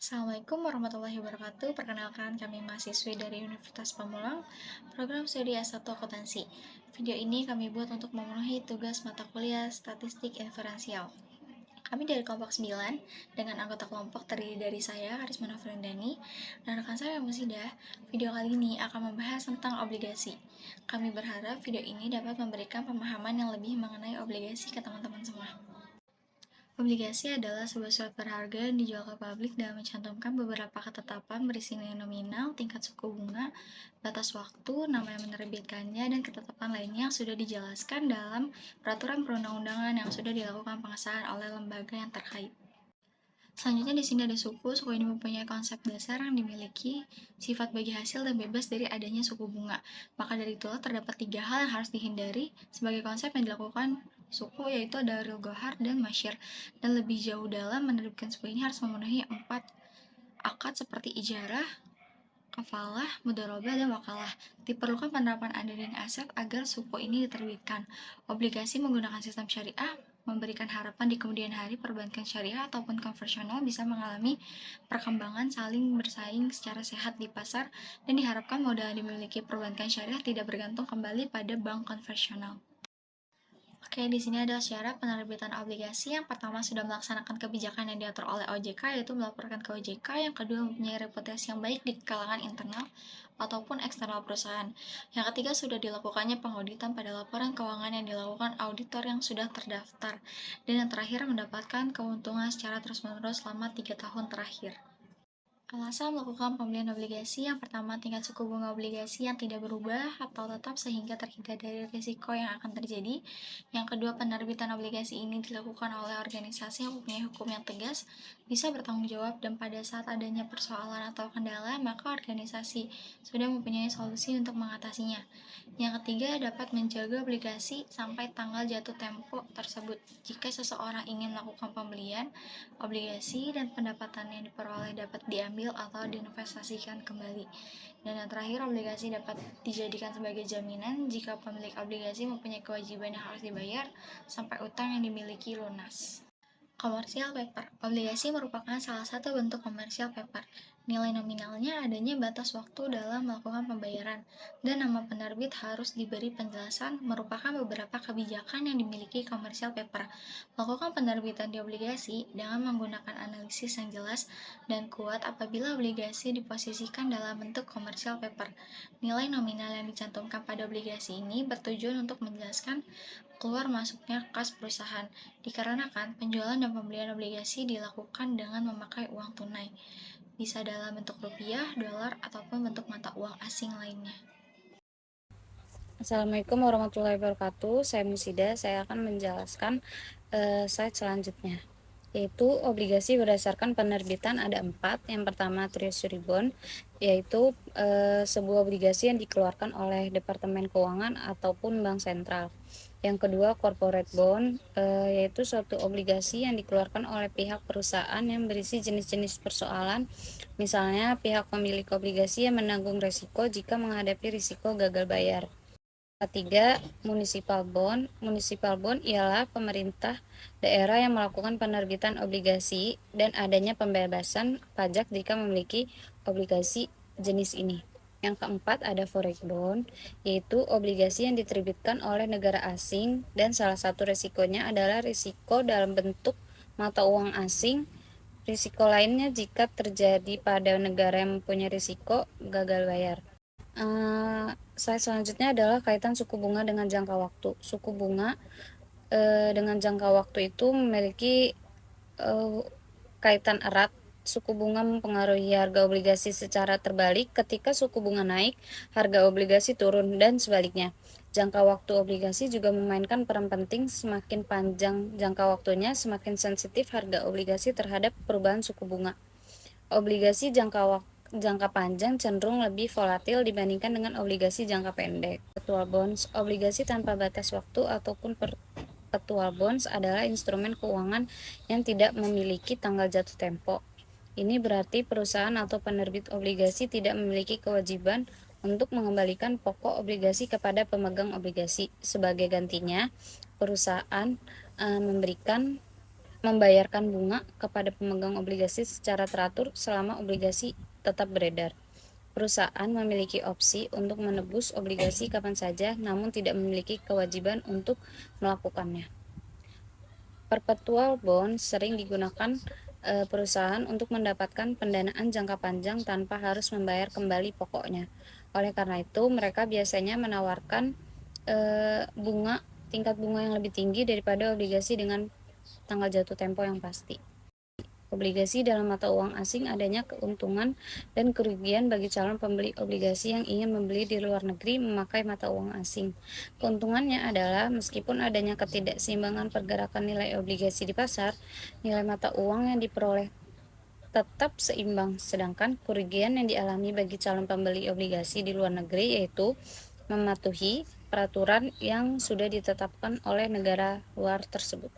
Assalamualaikum warahmatullahi wabarakatuh. Perkenalkan, kami mahasiswi dari Universitas Pamulang, program studi S1 Akuntansi. Video ini kami buat untuk memenuhi tugas mata kuliah Statistik Inferensial. Kami dari kelompok 9, dengan anggota kelompok terdiri dari saya, Karisma Nofrendani, dan rekan saya Musida. Video kali ini akan membahas tentang obligasi. Kami berharap video ini dapat memberikan pemahaman yang lebih mengenai obligasi ke teman-teman semua. Obligasi adalah sebuah surat berharga yang dijual ke publik dan mencantumkan beberapa ketetapan berisi nilai nominal, tingkat suku bunga, batas waktu, nama yang menerbitkannya, dan ketetapan lainnya yang sudah dijelaskan dalam peraturan perundang-undangan yang sudah dilakukan pengesahan oleh lembaga yang terkait. Selanjutnya di sini ada suku. Suku ini mempunyai konsep dasar yang dimiliki sifat bagi hasil dan bebas dari adanya suku bunga. Maka dari itulah terdapat 3 hal yang harus dihindari sebagai konsep yang dilakukan suku, yaitu ada real gohar dan masyir. Dan lebih jauh dalam menerbitkan suku ini harus memenuhi 4 akad seperti ijarah, kafalah, mudharabah, dan wakalah. Diperlukan penerapan underlying aset agar suku ini diterbitkan. Obligasi menggunakan sistem syariah memberikan harapan di kemudian hari perbankan syariah ataupun konvensional bisa mengalami perkembangan saling bersaing secara sehat di pasar, dan diharapkan modal yang dimiliki perbankan syariah tidak bergantung kembali pada bank konvensional. Oke, di sini ada syarat penerbitan obligasi. Yang pertama, sudah melaksanakan kebijakan yang diatur oleh OJK, yaitu melaporkan ke OJK. Yang kedua, mempunyai reputasi yang baik di kalangan internal ataupun eksternal perusahaan. Yang ketiga, sudah dilakukannya pengauditan pada laporan keuangan yang dilakukan auditor yang sudah terdaftar. Dan yang terakhir, mendapatkan keuntungan secara terus-menerus selama 3 tahun terakhir. Alasan melakukan pembelian obligasi: yang pertama, tingkat suku bunga obligasi yang tidak berubah atau tetap sehingga terhindar dari risiko yang akan terjadi. Yang kedua, penerbitan obligasi ini dilakukan oleh organisasi yang mempunyai hukum yang tegas, bisa bertanggung jawab, dan pada saat adanya persoalan atau kendala, maka organisasi sudah mempunyai solusi untuk mengatasinya. Yang ketiga, dapat menjaga obligasi sampai tanggal jatuh tempo tersebut. Jika seseorang ingin melakukan pembelian obligasi dan pendapatan yang diperoleh dapat diambil atau diinvestasikan kembali. Dan yang terakhir, obligasi dapat dijadikan sebagai jaminan jika pemilik obligasi mempunyai kewajiban yang harus dibayar sampai utang yang dimiliki lunas. Commercial paper. Obligasi merupakan salah satu bentuk commercial paper. Nilai nominalnya adanya batas waktu dalam melakukan pembayaran, dan nama penerbit harus diberi penjelasan merupakan beberapa kebijakan yang dimiliki commercial paper. Melakukan penerbitan di obligasi dengan menggunakan analisis yang jelas dan kuat apabila obligasi diposisikan dalam bentuk commercial paper. Nilai nominal yang dicantumkan pada obligasi ini bertujuan untuk menjelaskan keluar masuknya kas perusahaan, dikarenakan penjualan dan pembelian obligasi dilakukan dengan memakai uang tunai, bisa dalam bentuk rupiah, dolar, ataupun bentuk mata uang asing lainnya. Assalamualaikum warahmatullahi wabarakatuh. Saya Musida. Saya akan menjelaskan slide selanjutnya, yaitu obligasi berdasarkan penerbitan ada 4. Yang pertama, treasury bond, yaitu sebuah obligasi yang dikeluarkan oleh Departemen Keuangan ataupun Bank Sentral. Yang kedua, corporate bond, yaitu suatu obligasi yang dikeluarkan oleh pihak perusahaan yang berisi jenis-jenis persoalan, misalnya pihak pemilik obligasi yang menanggung risiko jika menghadapi risiko gagal bayar. Ketiga, municipal bond. Municipal bond ialah pemerintah daerah yang melakukan penerbitan obligasi dan adanya pembebasan pajak jika memiliki obligasi jenis ini. Yang keempat, ada foreign bond, yaitu obligasi yang diterbitkan oleh negara asing dan salah satu risikonya adalah risiko dalam bentuk mata uang asing. Risiko lainnya jika terjadi pada negara yang mempunyai risiko gagal bayar. Slide selanjutnya adalah kaitan suku bunga dengan jangka waktu. Suku bunga dengan jangka waktu itu memiliki kaitan erat. Suku bunga mempengaruhi harga obligasi secara terbalik. Ketika suku bunga naik, harga obligasi turun, dan sebaliknya. Jangka waktu obligasi juga memainkan peran penting. Semakin panjang jangka waktunya, semakin sensitif harga obligasi terhadap perubahan suku bunga. Obligasi jangka panjang cenderung lebih volatil dibandingkan dengan obligasi jangka pendek. Perpetual bonds, obligasi tanpa batas waktu ataupun perpetual bonds adalah instrumen keuangan yang tidak memiliki tanggal jatuh tempo. Ini berarti perusahaan atau penerbit obligasi tidak memiliki kewajiban untuk mengembalikan pokok obligasi kepada pemegang obligasi. Sebagai gantinya, perusahaan memberikan membayarkan bunga kepada pemegang obligasi secara teratur selama obligasi tetap beredar. Perusahaan memiliki opsi untuk menebus obligasi kapan saja, namun tidak memiliki kewajiban untuk melakukannya. Perpetual bond sering digunakan perusahaan untuk mendapatkan pendanaan jangka panjang tanpa harus membayar kembali pokoknya. Oleh karena itu, mereka biasanya menawarkan tingkat bunga yang lebih tinggi daripada obligasi dengan tanggal jatuh tempo yang pasti. Obligasi dalam mata uang asing adanya keuntungan dan kerugian bagi calon pembeli obligasi yang ingin membeli di luar negeri memakai mata uang asing. Keuntungannya adalah meskipun adanya ketidakseimbangan pergerakan nilai obligasi di pasar, nilai mata uang yang diperoleh tetap seimbang, sedangkan kerugian yang dialami bagi calon pembeli obligasi di luar negeri yaitu mematuhi peraturan yang sudah ditetapkan oleh negara luar tersebut.